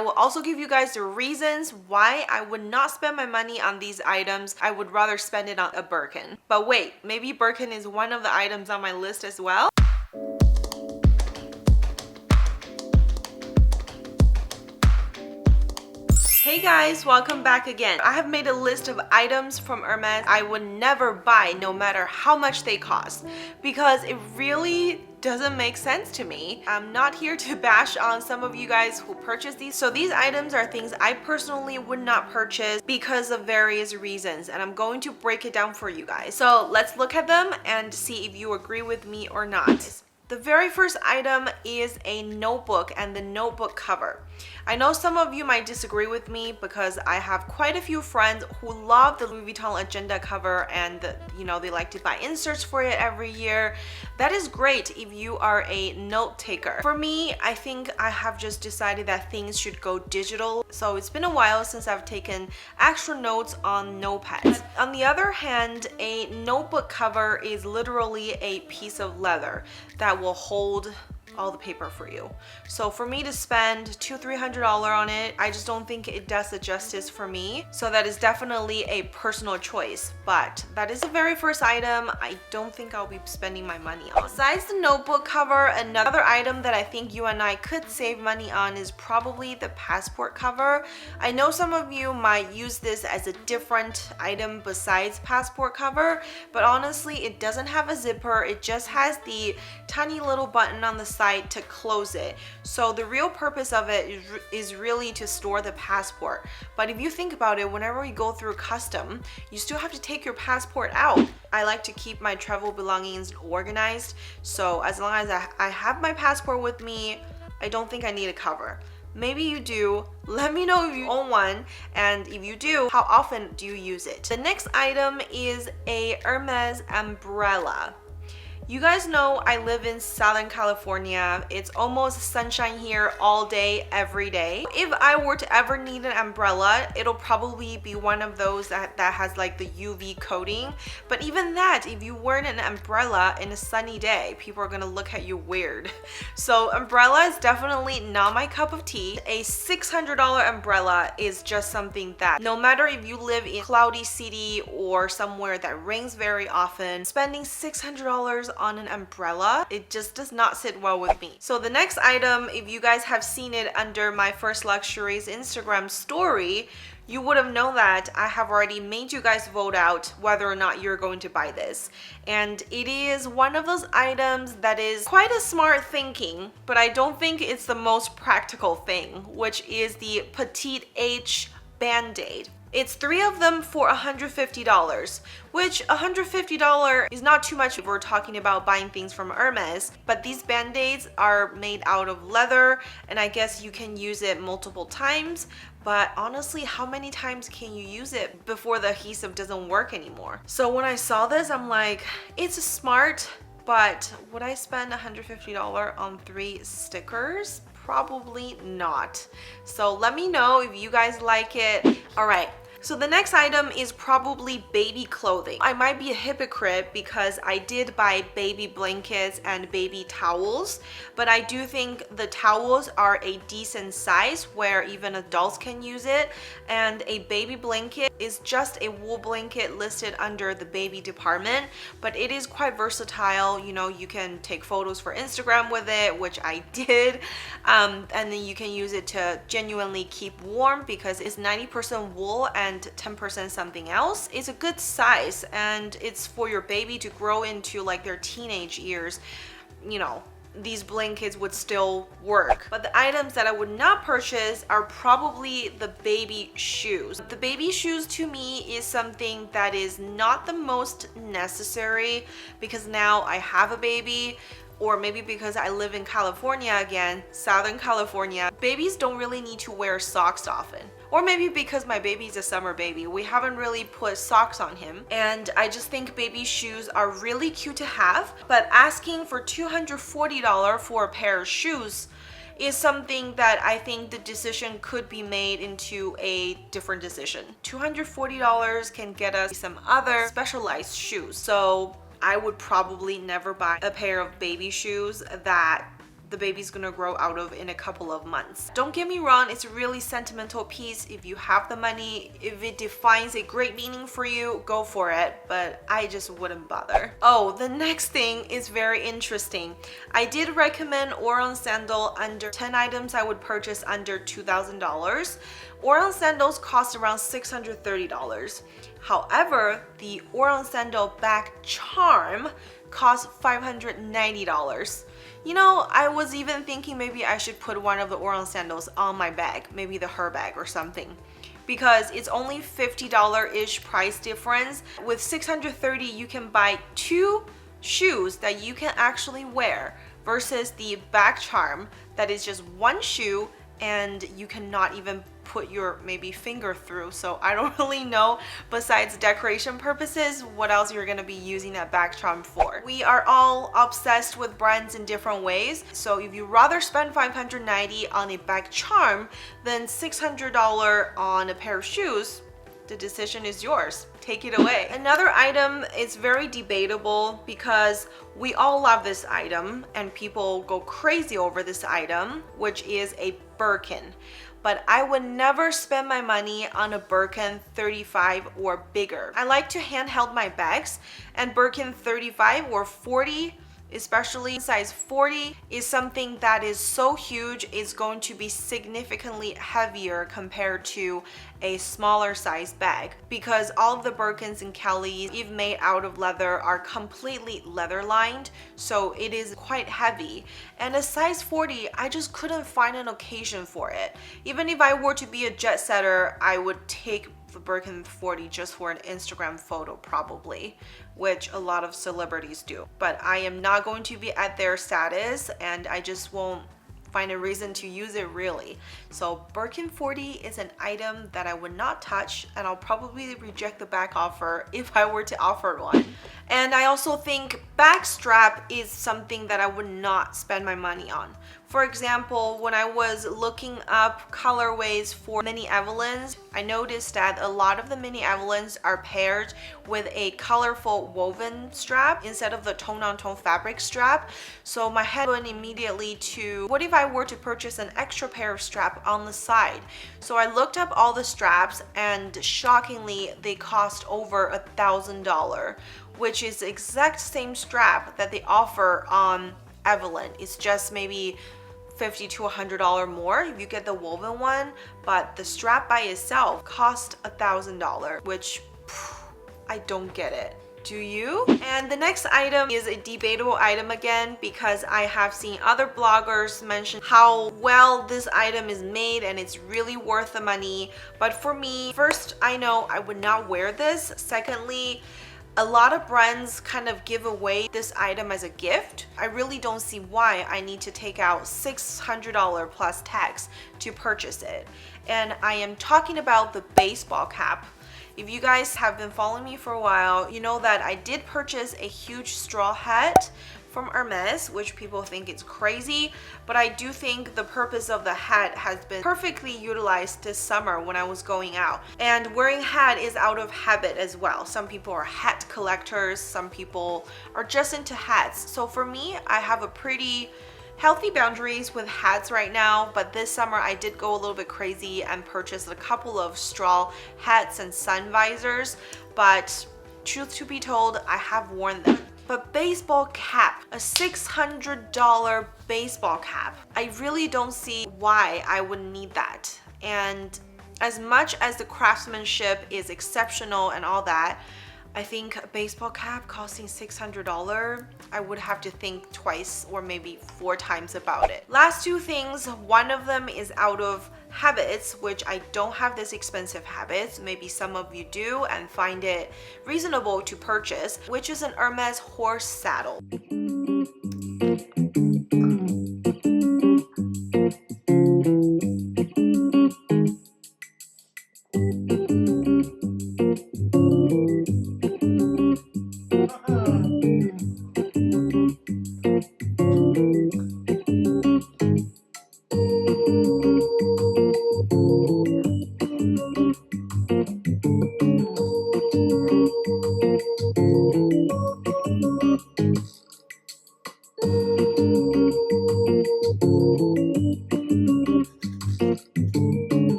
I will also give you guys the reasons why I would not spend my money on these items. I would rather spend it on a Birkin. But wait, maybe Birkin is one of the items on my list as well. Hey guys, welcome back again. I have made a list of items from Hermès I would never buy no matter how much they cost, because it really doesn't make sense to me. I'm not here to bash on some of you guys who purchase these. So these items are things I personally would not purchase because of various reasons, and I'm going to break it down for you guys. So let's look at them and see if you agree with me or not. The very first item is a notebook and the notebook cover. I know some of you might disagree with me because I have quite a few friends who love the Louis Vuitton agenda cover and they like to buy inserts for it every year. That is great if you are a note taker. For me, I think I have just decided that things should go digital. So it's been a while since I've taken extra notes on notepads. On the other hand, a notebook cover is literally a piece of leather that will hold all the paper for you. So for me to spend $200–300 on it, I just don't think it does the justice for me. So that is definitely a personal choice, but that is the very first item I don't think I'll be spending my money on. Besides the notebook cover, another item that I think you and I could save money on is probably the passport cover. I know some of you might use this as a different item besides passport cover, but honestly it doesn't have a zipper. It just has the tiny little button on the side to close it. So the real purpose of it is really to store the passport. But if you think about it, whenever you go through custom, you still have to take your passport out. I like to keep my travel belongings organized, so as long as I have my passport with me, I don't think I need a cover. Maybe you do. Let me know if you own one, and if you do, how often do you use it? The next item is a Hermès umbrella. You guys know I live in Southern California. It's almost sunshine here all day, every day. If I were to ever need an umbrella, it'll probably be one of those that has like the UV coating. But even that, if you wear an umbrella in a sunny day, people are gonna look at you weird. So umbrella is definitely not my cup of tea. A $600 umbrella is just something that no matter if you live in a cloudy city or somewhere that rains very often, spending $600 on an umbrella, it just does not sit well with me. So the next item, if you guys have seen it under my First Luxuries Instagram story, you would have known that I have already made you guys vote out whether or not you're going to buy this. And it is one of those items that is quite a smart thinking, but I don't think it's the most practical thing, which is the Petite H Band-Aid. It's 3 of them for $150, which $150 is not too much if we're talking about buying things from Hermès, but these band-aids are made out of leather, and I guess you can use it multiple times, but honestly, how many times can you use it before the adhesive doesn't work anymore? So when I saw this, I'm like, it's smart, but would I spend $150 on 3 stickers? Probably not. So let me know if you guys like it. All right. So the next item is probably baby clothing. I might be a hypocrite because I did buy baby blankets and baby towels, but I do think the towels are a decent size where even adults can use it, and a baby blanket is just a wool blanket listed under the baby department, but it is quite versatile. You know, you can take photos for Instagram with it, which I did, and then you can use it to genuinely keep warm because it's 90% wool and 10% something else. It's a good size, and it's for your baby to grow into like their teenage years. You know, these blankets would still work. But the items that I would not purchase are probably the baby shoes. The baby shoes to me is something that is not the most necessary because now I have a baby, or maybe because I live in California again, Southern California. Babies don't really need to wear socks often. Or maybe because my baby's a summer baby, we haven't really put socks on him. And I just think baby shoes are really cute to have, but asking for $240 for a pair of shoes is something that I think the decision could be made into a different decision. $240 can get us some other specialized shoes. So I would probably never buy a pair of baby shoes that the baby's gonna grow out of in a couple of months. Don't get me wrong, it's a really sentimental piece. If you have the money, if it defines a great meaning for you, go for it, but I just wouldn't bother. Oh, the next thing is very interesting. I did recommend Oron sandal. Under 10 items I would purchase under $2,000. Oron sandals cost around $630. However, the Oron sandal back charm costs $590. You know, I was even thinking maybe I should put one of the Oron sandals on my bag, maybe the her bag or something, because it's only $50-ish price difference. With $630, you can buy 2 shoes that you can actually wear versus the back charm that is just 1 shoe and you cannot even put your maybe finger through. So I don't really know, besides decoration purposes, what else you're gonna be using that back charm for. We are all obsessed with brands in different ways, so if you rather spend $590 on a back charm than $600 on a pair of shoes, the decision is yours. Take it away. Another item is very debatable because we all love this item and people go crazy over this item, which is a Birkin. But I would never spend my money on a Birkin 35 or bigger. I like to handheld my bags, and Birkin 35 or 40, especially size 40, is something that is so huge, it's going to be significantly heavier compared to a smaller size bag, because all of the Birkins and Kellys, if made out of leather, are completely leather lined, so it is quite heavy. And a size 40, I just couldn't find an occasion for it. Even if I were to be a jet setter, I would take the Birkin 40 just for an Instagram photo probably, which a lot of celebrities do. But I am not going to be at their status, and I just won't find a reason to use it really. So Birkin 40 is an item that I would not touch, and I'll probably reject the back offer if I were to offer one. And I also think back strap is something that I would not spend my money on. For example, when I was looking up colorways for mini Evelyns, I noticed that a lot of the mini Evelyns are paired with a colorful woven strap instead of the tone-on-tone fabric strap. So my head went immediately to, what if I were to purchase an extra pair of strap on the side? So I looked up all the straps, and shockingly, they cost over $1,000, which is the exact same strap that they offer on Evelyn. It's just maybe $50 to $100 more if you get the woven one, but the strap by itself cost $1,000, which I don't get it. Do you? And the next item is a debatable item again, because I have seen other bloggers mention how well this item is made and it's really worth the money. But for me, first, I know I would not wear this. Secondly, a lot of brands kind of give away this item as a gift. I really don't see why I need to take out $600 plus tax to purchase it. And I am talking about the baseball cap. If you guys have been following me for a while, you know that I did purchase a huge straw hat from Hermès, which people think it's crazy, but I do think the purpose of the hat has been perfectly utilized this summer when I was going out. And wearing hat is out of habit as well. Some people are hat collectors, some people are just into hats. So for me, I have a pretty healthy boundaries with hats right now, but this summer I did go a little bit crazy and purchased a couple of straw hats and sun visors, but truth to be told, I have worn them. But baseball cap, a $600 baseball cap, I really don't see why I would need that. And as much as the craftsmanship is exceptional and all that, I think a baseball cap costing $600, I would have to think twice or maybe 4 times about it. Last 2 things, one of them is out of habits, which I don't have this expensive habits. Maybe some of you do and find it reasonable to purchase, which is an Hermès horse saddle.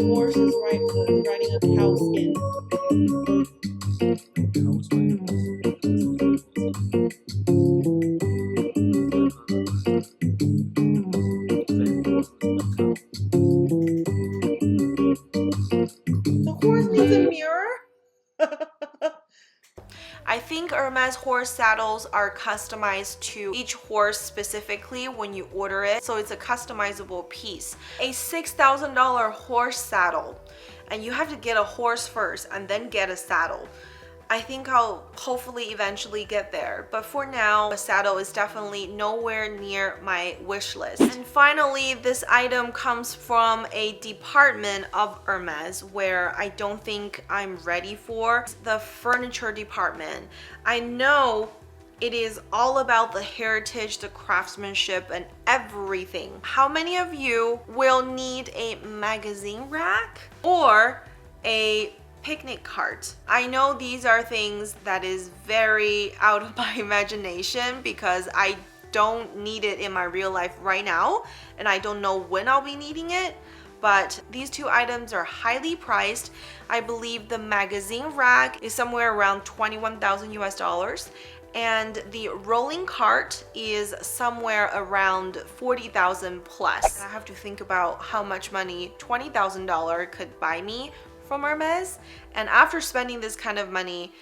horse is riding a cow skin. The horse needs a mirror? I think Hermès horse saddles are customized to each horse specifically when you order it, so it's a customizable piece. A $6,000 horse saddle, and you have to get a horse first and then get a saddle. I think I'll hopefully eventually get there, but for now, a saddle is definitely nowhere near my wish list. And finally, this item comes from a department of Hermès where I don't think I'm ready for, the furniture department. I know it is all about the heritage, the craftsmanship, and everything. How many of you will need a magazine rack or a picnic cart? I know these are things that is very out of my imagination because I don't need it in my real life right now, and I don't know when I'll be needing it, but these two items are highly priced. I believe the magazine rack is somewhere around 21,000 US dollars, and the rolling cart is somewhere around 40,000 plus. And I have to think about how much money $20,000 could buy me from Hermès, and after spending this kind of money,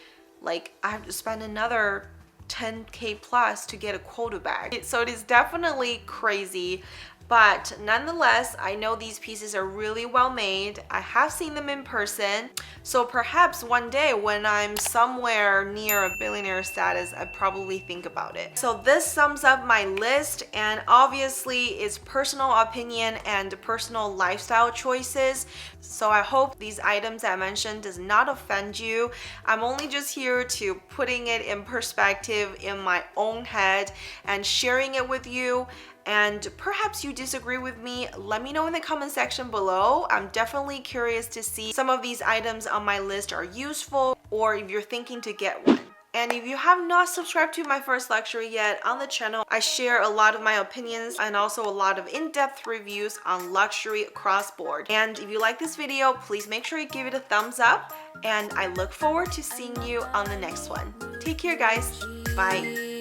like, I have to spend another 10K plus to get a quota bag. So it is definitely crazy, but nonetheless, I know these pieces are really well made. I have seen them in person, so perhaps one day when I'm somewhere near a billionaire status, I probably think about it. So this sums up my list, and obviously it's personal opinion and personal lifestyle choices. So I hope these items I mentioned does not offend you. I'm only just here to putting it in perspective in my own head and sharing it with you. And perhaps you disagree with me. Let me know in the comment section below. I'm definitely curious to see some of these items on my list are useful, or if you're thinking to get one. And if you have not subscribed to my first luxury yet on the channel, I share a lot of my opinions and also a lot of in-depth reviews on luxury across board. And if you like this video, please make sure you give it a thumbs up, and I look forward to seeing you on the next one. Take care, guys. Bye.